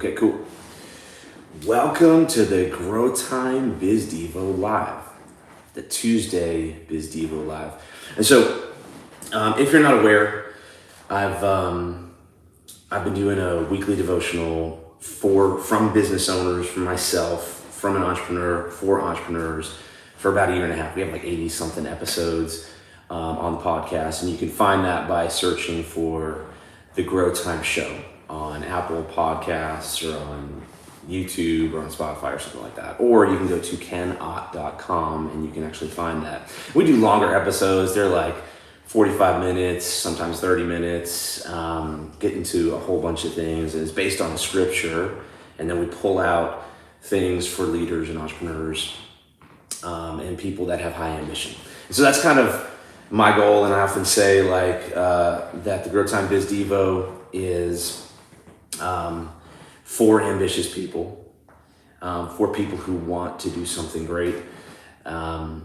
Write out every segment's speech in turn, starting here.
Okay, cool. Welcome to the Grow Time Biz Devo Live, the Tuesday Biz Devo Live. And so, if you're not aware, I've been doing a weekly devotional from business owners, from myself, from an entrepreneur, for entrepreneurs, for about a year and a half. We have like 80 something episodes on the podcast, and you can find that by searching for the Grow Time Show on Apple Podcasts or on YouTube or on Spotify or something like that. Or you can go to KTo&x and you can actually find that. We do longer episodes. They're like 45 minutes, sometimes 30 minutes, get into a whole bunch of things. And it's based on scripture. And then we pull out things for leaders and entrepreneurs and people that have high ambition. And so that's kind of my goal. And I often say that the Grow Time Biz Devo is for ambitious people, for people who want to do something great. And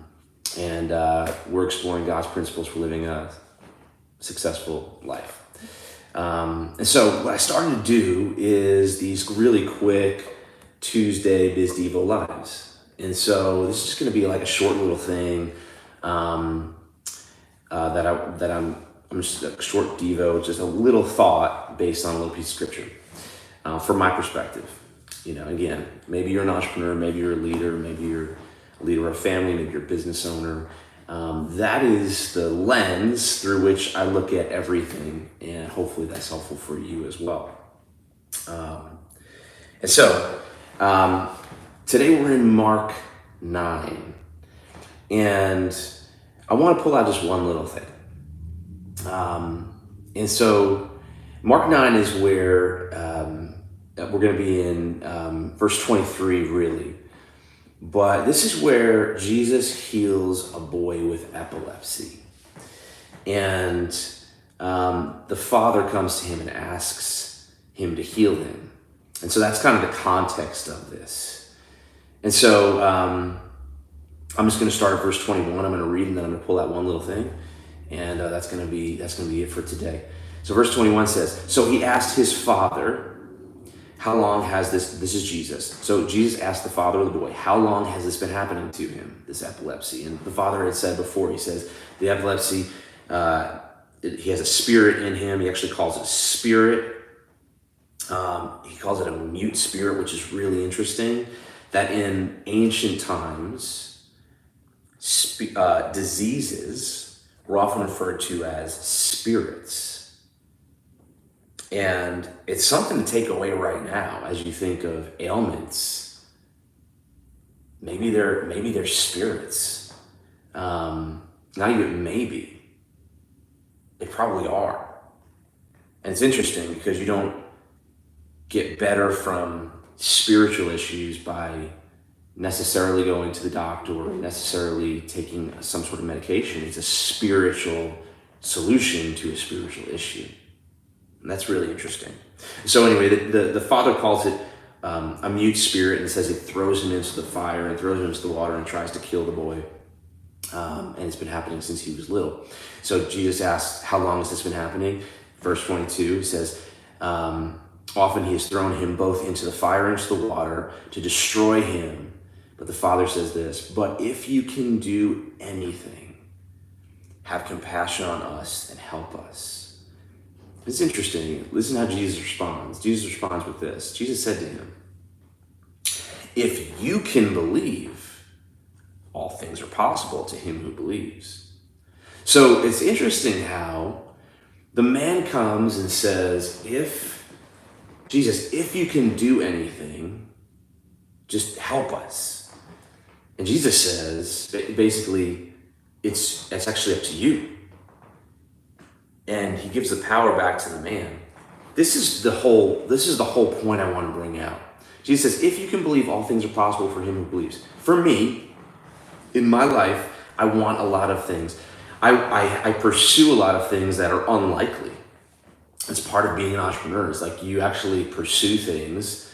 we're exploring God's principles for living a successful life. And so what I started to do is these really quick Tuesday Biz Devo Lives. And so this is just going to be like a short little thing I'm just a short Devo, just a little thought based on a little piece of scripture. From my perspective, again, maybe you're an entrepreneur, maybe you're a leader, maybe you're a leader of a family, maybe you're a business owner. That is the lens through which I look at everything, and hopefully that's helpful for you as well. And so today we're in Mark 9, and I want to pull out just one little thing. And so Mark 9 is where we're going to be in verse 23, really. But this is where Jesus heals a boy with epilepsy. And the father comes to him and asks him to heal him. And so that's kind of the context of this. And so I'm just going to start at verse 21. I'm going to read and then I'm going to pull out one little thing. And that's going to be it for today. So verse 21 says, so he asked his father, how long has this is Jesus. So Jesus asked the father of the boy, how long has this been happening to him, this epilepsy? And the father had said before, he says, the epilepsy, he has a spirit in him. He actually calls it spirit. He calls it a mute spirit, which is really interesting, that in ancient times, diseases were often referred to as spirits. And it's something to take away right now as you think of ailments. Maybe they're spirits. Not even maybe. They probably are. And it's interesting because you don't get better from spiritual issues by necessarily going to the doctor or necessarily taking some sort of medication. It's a spiritual solution to a spiritual issue. And that's really interesting. So anyway, the father calls it a mute spirit and says he throws him into the fire and throws him into the water and tries to kill the boy. And it's been happening since he was little. So Jesus asks, how long has this been happening? Verse 22 says, often he has thrown him both into the fire and into the water to destroy him. But the father says this, but if you can do anything, have compassion on us and help us. It's interesting. Listen how Jesus responds. Jesus responds with this. Jesus said to him, if you can believe, all things are possible to him who believes. So it's interesting how the man comes and says, if you can do anything, just help us. And Jesus says, basically, it's actually up to you. And he gives the power back to the man. This is the whole point I want to bring out. Jesus says, if you can believe, all things are possible for him who believes. For me, in my life, I want a lot of things. I pursue a lot of things that are unlikely. It's part of being an entrepreneur. It's like you actually pursue things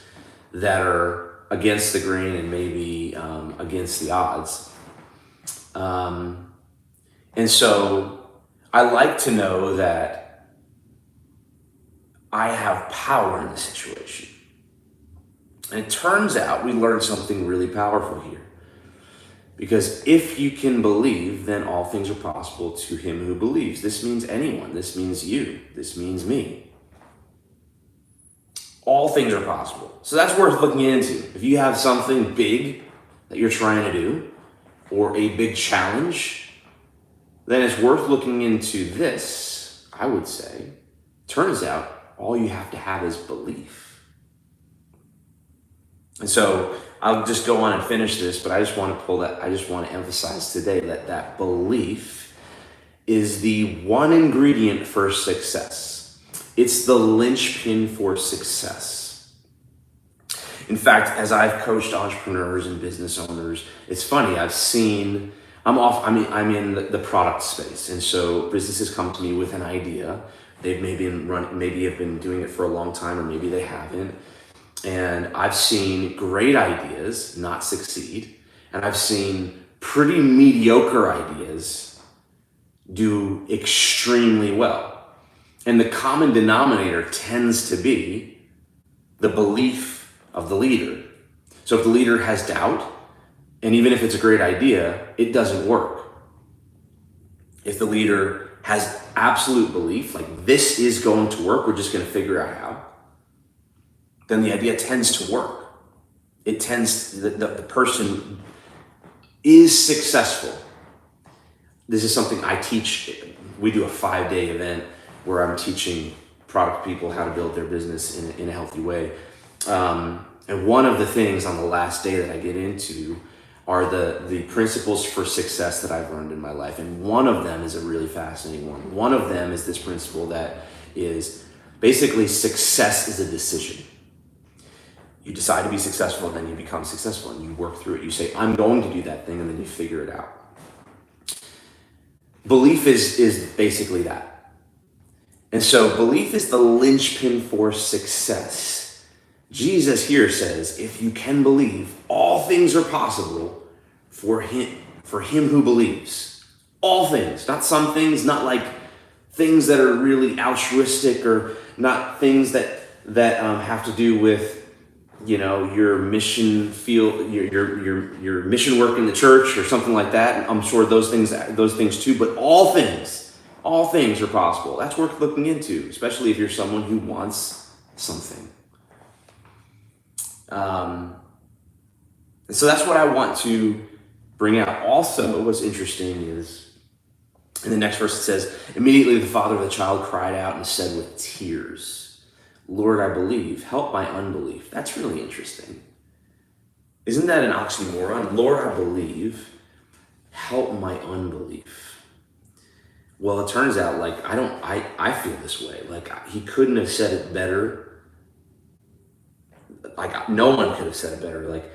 that are against the grain and maybe against the odds. And so I like to know that I have power in the situation. And it turns out we learned something really powerful here. Because if you can believe, then all things are possible to him who believes. This means anyone. This means you. This means me. All things are possible. So that's worth looking into. If you have something big that you're trying to do, or a big challenge, then it's worth looking into this, I would say. Turns out, all you have to have is belief. And so, I'll just go on and finish this, but I just want to emphasize today that belief is the one ingredient for success. It's the linchpin for success. In fact, as I've coached entrepreneurs and business owners, it's funny, I'm in the product space. And so businesses come to me with an idea. They've maybe have been doing it for a long time, or maybe they haven't. And I've seen great ideas not succeed. And I've seen pretty mediocre ideas do extremely well. And the common denominator tends to be the belief of the leader. So if the leader has doubt, and even if it's a great idea, it doesn't work. If the leader has absolute belief, like this is going to work, we're just going to figure out how, then the idea tends to work. The person is successful. This is something I teach. We do a 5-day event where I'm teaching product people how to build their business in a healthy way. And one of the things on the last day that I get into are the principles for success that I've learned in my life. And one of them is a really fascinating one. One of them is this principle that is basically success is a decision. You decide to be successful, and then you become successful, and you work through it. You say, I'm going to do that thing, and then you figure it out. Belief is basically that. And so belief is the linchpin for success. Jesus here says, if you can believe, all things are possible for him who believes. All things, not some things, not like things that are really altruistic, or not things that have to do with, your mission field, your mission work in the church or something like that. I'm sure those things too, but all things are possible. That's worth looking into, especially if you're someone who wants something. And so that's what I want to bring out. Also, what's interesting is in the next verse it says, immediately the father of the child cried out and said with tears, Lord, I believe, help my unbelief. That's really interesting. Isn't that an oxymoron? Lord, I believe, help my unbelief. Well, it turns out I feel this way. Like he couldn't have said it better. Like no one could have said it better. Like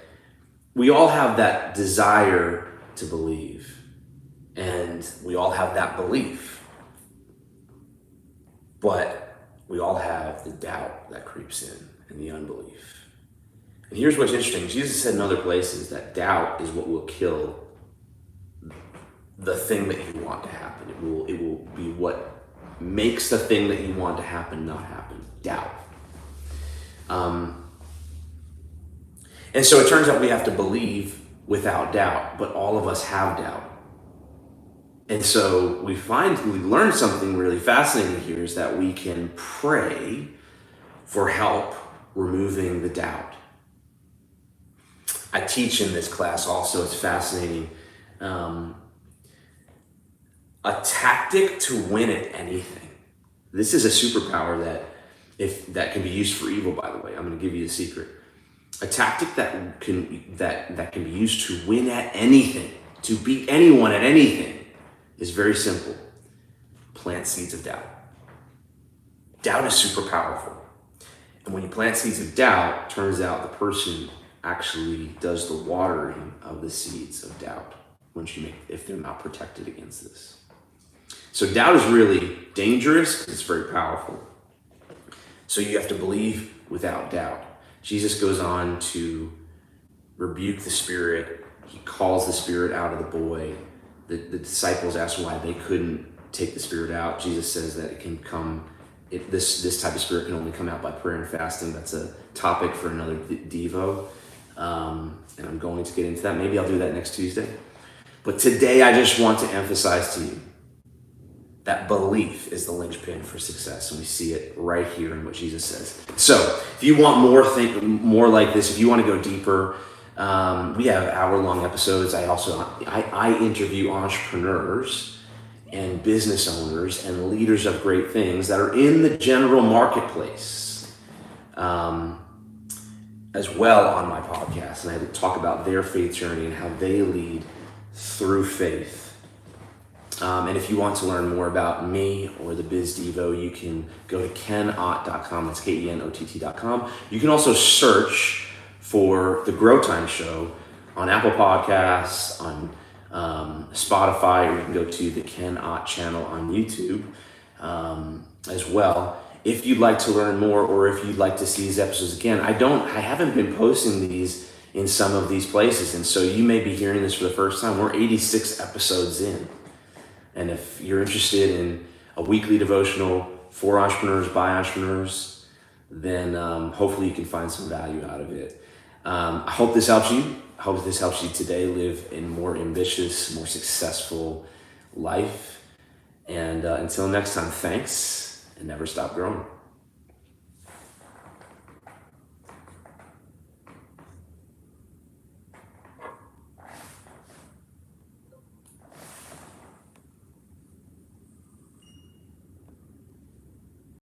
we all have that desire to believe, and we all have that belief, but we all have the doubt that creeps in and the unbelief. And here's what's interesting. Jesus said in other places that doubt is what will kill the thing that you want to happen. It will be what makes the thing that you want to happen not happen. Doubt. And so it turns out we have to believe without doubt, but all of us have doubt. And so we learn something really fascinating here, is that we can pray for help removing the doubt. I teach in this class also, it's fascinating. A tactic to win at anything. This is a superpower that can be used for evil, by the way. I'm going to give you a secret. A tactic that can be used to win at anything, to beat anyone at anything, is very simple. Plant seeds of doubt. Doubt is super powerful. And when you plant seeds of doubt, turns out the person actually does the watering of the seeds of doubt if they're not protected against this. So doubt is really dangerous. It's very powerful. So you have to believe without doubt. Jesus goes on to rebuke the spirit. He calls the spirit out of the boy. The disciples asked why they couldn't take the spirit out. Jesus says that it can come this type of spirit can only come out by prayer and fasting. That's a topic for another Devo. And I'm going to get into that. Maybe I'll do that next Tuesday. But today I just want to emphasize to you that belief is the linchpin for success. And we see it right here in what Jesus says. So if you want more like this, if you want to go deeper, we have hour-long episodes. I interview entrepreneurs and business owners and leaders of great things that are in the general marketplace as well on my podcast. And I talk about their faith journey and how they lead through faith. And if you want to learn more about me or the Biz Devo, you can go to KTo&x.com. That's KENOTT.com. You can also search for the Grow Time Show on Apple Podcasts, on Spotify, or you can go to the KTo&x channel on YouTube as well. If you'd like to learn more, or if you'd like to see these episodes again, I haven't been posting these in some of these places, and so you may be hearing this for the first time. We're 86 episodes in, and if you're interested in a weekly devotional for entrepreneurs by entrepreneurs, then hopefully you can find some value out of it. I hope this helps you. I hope this helps you today live a more ambitious, more successful life. And until next time, thanks, and never stop growing.